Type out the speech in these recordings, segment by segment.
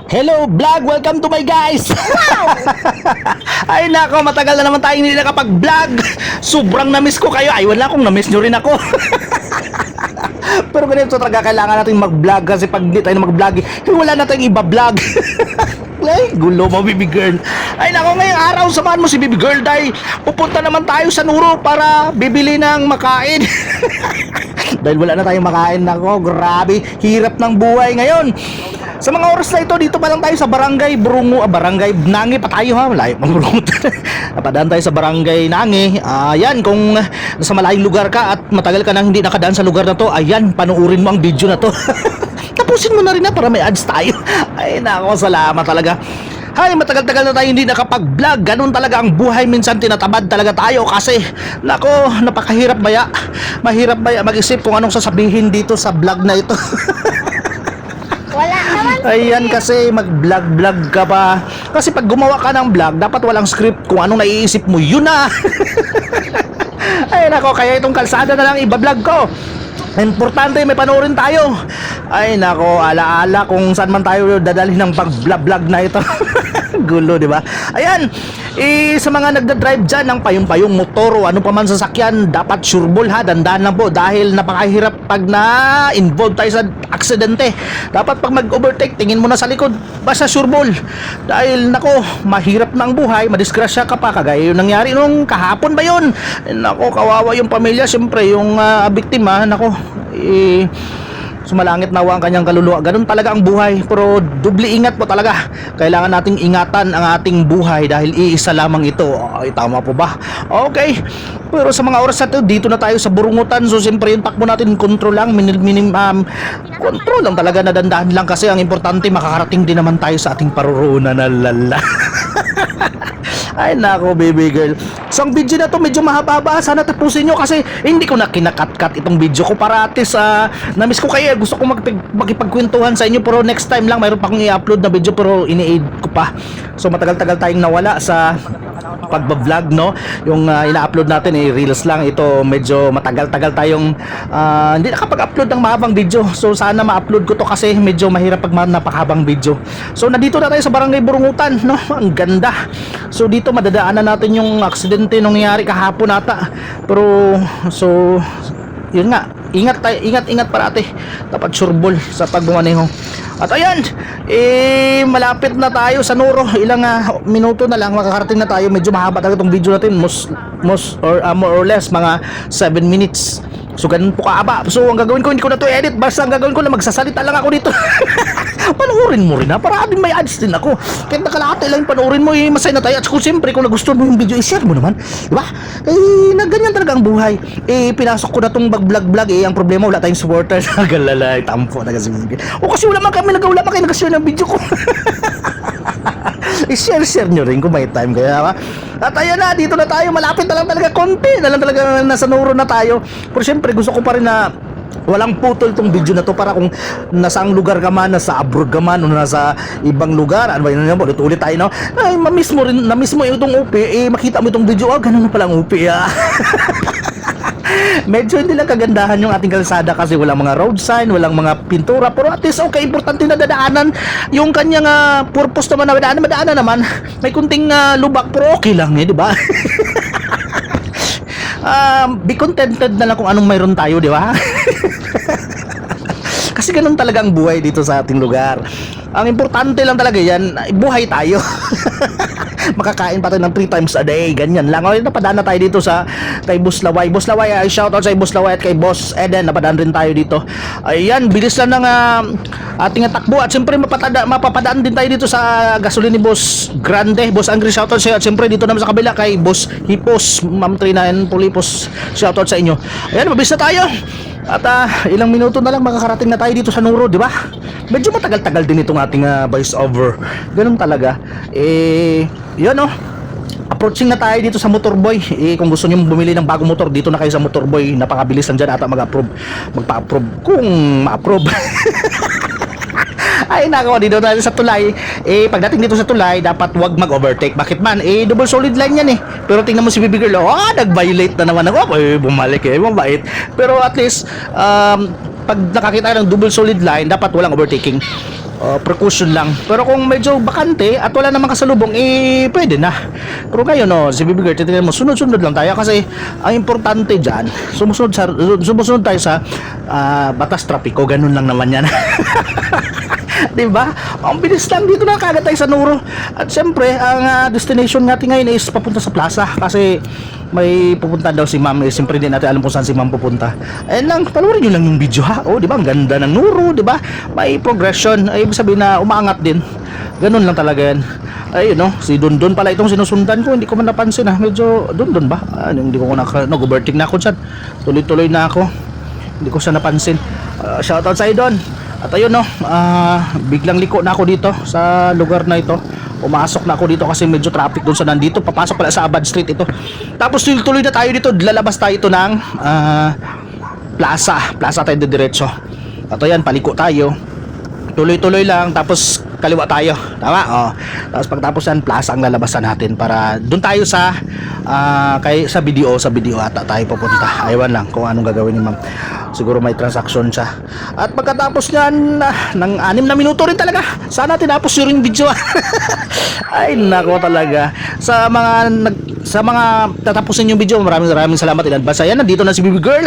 Hello vlog! Welcome to my guys! Ay nako, matagal na naman tayo hindi nakapag-vlog. Sobrang na-miss ko kayo. Ay wala kung na-miss nyo rin ako. Pero ganito talaga, kailangan natin mag-vlog. Kasi pag hindi tayo mag-vlog, wala na tayong iba-vlog. Ay, gulo mo, baby girl. Ay nako, ngayong araw samahan mo si baby girl dahil pupunta naman tayo sa Nuro para bibili ng makain. Dahil wala na tayong makain. Nako, grabe, hirap ng buhay ngayon. Sa mga oras na ito, dito pa lang tayo sa Barangay Burungo, Barangay Nangi pa tayo ha, malayo pang Burungo. Napadaan tayo sa Barangay Nangi. Ayan, kung nasa malayong lugar ka at matagal ka nang hindi nakadaan sa lugar na to, ayan, panuorin mo ang video na to. Tapusin mo na rin na para may ads tayo. Ay nako, salamat talaga. Hay, matagal-tagal na tayo hindi nakapag-vlog. Ganun talaga ang buhay. Minsan tinatamad talaga tayo kasi nako, napakahirap baya. Mahirap baya mag-isip kung anong sasabihin dito sa vlog na ito. Wala naman. Ayan, kasi mag-vlog-vlog ka pa. Kasi pag gumawa ka ng vlog, dapat walang script. Kung anong naiisip mo, yun na. Ay nako, kaya itong kalsada na lang iba-vlog ko. Importante may panoorin tayo. Ay nako, alaala kung saan man tayo dadalhin ng pag-vlog na ito. Gulo, di ba? Ayan, sa mga nagda-drive dyan ng payong-payong motor o ano pa man sasakyan, dapat sureball ha, dandan lang po dahil napakahirap pag na-involve tayo sa aksidente. Dapat pag mag-overtake, tingin mo na sa likod, basta sureball. Dahil nako, mahirap na ang buhay, madisgrasya ka pa, kagaya yung nangyari nung kahapon ba yun? Nako, kawawa yung pamilya, siyempre yung biktima, nako, sumalangit nawa ang kanyang kaluluwa. Ganun talaga ang buhay. Pero dubli ingat po talaga. Kailangan nating ingatan ang ating buhay dahil iisa lamang ito. Ay, tama po ba? Okay. Pero sa mga oras na ito, dito na tayo sa Burungutan. So siyempre yung takbo natin, control lang. Control lang talaga, nadandahan lang. Kasi ang importante, makakarating din naman tayo sa ating paruroonan na lala. Ay nako, baby girl. So ang video na to medyo mahaba-haba. Sana tapusin nyo kasi hindi ko na kinakat-cut itong video ko para at least na-miss ko kayo. Gusto ko makipagkwentuhan sa inyo pero next time lang mayroon pa akong i-upload na video pero ini-aid ko pa. So matagal-tagal tayong nawala sa pagbablog, no? Yung ina-upload natin reels lang. Ito medyo matagal-tagal tayong hindi nakapag-upload ng mahabang video. So sana ma-upload ko to kasi medyo mahirap pag napakahabang video. So nandito na tayo sa Barangay Burungutan, no? Ang ganda. So dito madadaanan natin yung aksidente nung nangyari kahapon ata. Pero so yun nga, ingat parati. Dapat sureball sa pagbumaneho. At ayan, malapit na tayo sa Nuro. Ilang minuto na lang makakarating na tayo. Medyo mahaba talaga itong video natin. More or less mga 7 minutes. So ganun po kaaba. So ang gagawin ko, hindi ko na to edit. Basta ang gagawin ko na magsasalita lang ako dito. Panoorin mo rin ha, para din may ads din ako. Kahit nakalahati lang panoorin mo, masaya na tayo. At kung siyempre kung nagustuhan mo yung video, i-share mo naman, diba? Na ganyan talaga ang buhay. Pinasok ko na tong vlog. Ang problema wala tayong supporters. Galala, tampo na kasi. O kasi wala man kayo nag-share ng video ko. I-share nyo rin kung may time kaya ba? At ayan na, dito na tayo. Malapit na lang talaga, konti na lang talaga, nasa Nuro na tayo. Pero syempre gusto ko pa rin na walang putol tong video na to para kung nasa ang lugar ka man, nasa abroad ka man o nasa ibang lugar, ano ba yun, ulit tayo, no? Ay, na-miss mo itong UP, makita mo itong video, ganun na pala ang UP, Medyo hindi lang kagandahan yung ating kalsada kasi walang mga road sign, walang mga pintura, pero at least okay, importante na dadaanan yung kanyang purpose naman na madaanan naman. May kunting lubak pero okay lang di ba? Be contented na lang kung anong mayroon tayo, di ba? Kasi ganun talaga ang buhay dito sa ating lugar. Ang importante lang talaga yan, buhay tayo. Makakain pa tayo ng 3 times a day, ganyan lang. Napadaan na tayo dito kay Boss Laway. Boss Laway, shoutout sa Boss Laway at kay Boss Eden. Napadaan rin tayo dito. Ayan, bilis lang ng ating takbo. At siyempre mapapadaan din tayo dito sa gasolina ni Boss Grande. Boss Angry, shoutout sa iyo. At siyempre dito naman sa kabila kay Boss Hipos, Ma'am Trina and Pulipos, shoutout sa inyo. Ayan, mabilis na tayo. At ilang minuto na lang makakarating na tayo dito sa Nuro, di ba? Medyo matagal-tagal din itong ating voice over. Ganun talaga. Yun approaching na tayo dito sa Motorboy. Kung gusto niyo bumili ng bagong motor, dito na kayo sa Motorboy. Napakabilis lang dyan ata magpa-approve kung ma-approve. Ay nako, dito tayo sa tulay. Pagdating dito sa tulay, dapat wag mag-overtake. Bakit man? Double solid line yan Pero tingnan mo si baby girl, nag-violate na naman ako. Bumalik mabait. Pero at least pag nakakita ka ng double solid line, dapat walang overtaking. precaution lang. Pero kung medyo bakante at wala namang kasalubong, pwede na. Pero ngayon, si Baby Girl, titignan mo, sunod-sunod lang tayo kasi ang importante dyan, sumusunod tayo sa batas trapiko, ganun lang naman yan. Diba? Ang bilis lang, dito na kagad tayo sa Nuro. At syempre, ang destination natin ngayon is papunta sa plaza kasi may pupunta daw si ma'am. Siyempre din natin alam kung saan si ma'am pupunta. Ayun lang, panoorin nyo lang yung video ha. Di ba? Ang ganda ng Nuro, di ba? May progression. Ay, ibig sabihin na umaangat din. Ganun lang talaga yan. Ayun si Dondon pala itong sinusundan ko. Hindi ko man napansin ha. Medyo Dondon ba? Hindi ko nag-overtake na ako dyan. Tuloy-tuloy na ako. Hindi ko siya napansin. Shoutout sa Don. At ayun biglang liko na ako dito sa lugar na ito. Umasok na ako dito kasi medyo traffic doon sa nandito. Papasok pala sa Abad Street ito. Tapos tuloy na tayo dito. Lalabas tayo ito ng plaza tayo diretso. At ayan, paliko tayo. Tuloy-tuloy lang. Tapos kaliwa tayo. Tama? Tapos pagtapos yan, plaza ang lalabasan natin para doon tayo sa sa video ata tayo pupunta. Aywan lang kung anong gagawin ni ma'am. Siguro may transaction siya. At pagkatapos niyan, ng 6 na minuto rin talaga. Sana tinapos yung video. Ay nako talaga. Sa mga tatapusin yung video, maraming salamat in advance. Ayan, nandito na si Baby Girl.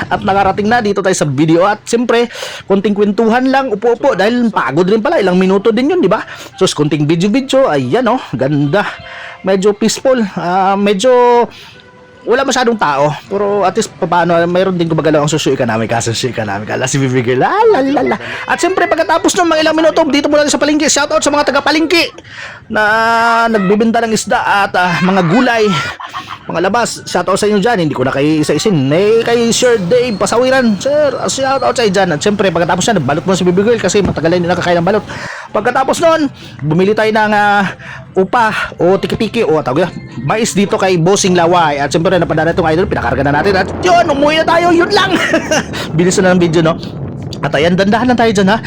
At nakarating na dito tayo sa video. At siyempre, konting kwentuhan lang, upo-upo dahil pagod rin pala, ilang minuto din yun, di ba? So, konting video. Ayan ganda. Medyo peaceful. Medyo wala masyadong tao, pero at least paano, mayroon din gumagalaw ang socio economic, ala si Baby Girl, la. At siyempre pagkatapos ng mga ilang minuto dito muna sa palengke, shoutout sa mga taga palengke na nagbebenta ng isda at mga gulay, mga labas. Shoutout sa inyo dyan, hindi ko na kayo isa-isin. Kay Sir Dave Pasawiran, sir, shoutout sa inyo dyan. At siyempre pagkatapos na nagbalot mo si Baby Girl kasi matagal na hindi nakakain ng balot. Pagkatapos nun, bumili tayo ng upa o tiki-tiki o tawag mais dito kay Bossing Laway. At siyempre napadala itong idol, pinakarga na natin. At yun, umuwi na tayo, yun lang. Bilis na ng video, no? At ayan, dandahan lang tayo dyan ha.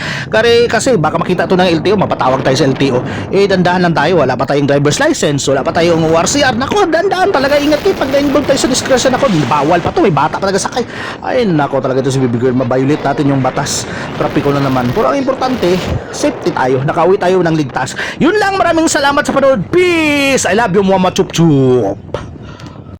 Kasi baka makita ito ng LTO, mapatawag tayo sa LTO. Dandahan lang tayo, wala pa tayong driver's license, wala pa tayong ORCR. Nako, dandahan talaga, ingat kayo pag na-involve tayo sa discretion. Ako, bawal pa to, may bata pa talaga sakay. Ay nako talaga ito si Baby Girl, mabiolate natin yung batas. Trapiko na naman. Pero ang importante, safety tayo, nakauwi tayo ng ligtas. Yun lang, maraming salamat sa panood. Peace! I love you, Mama Chup Chup.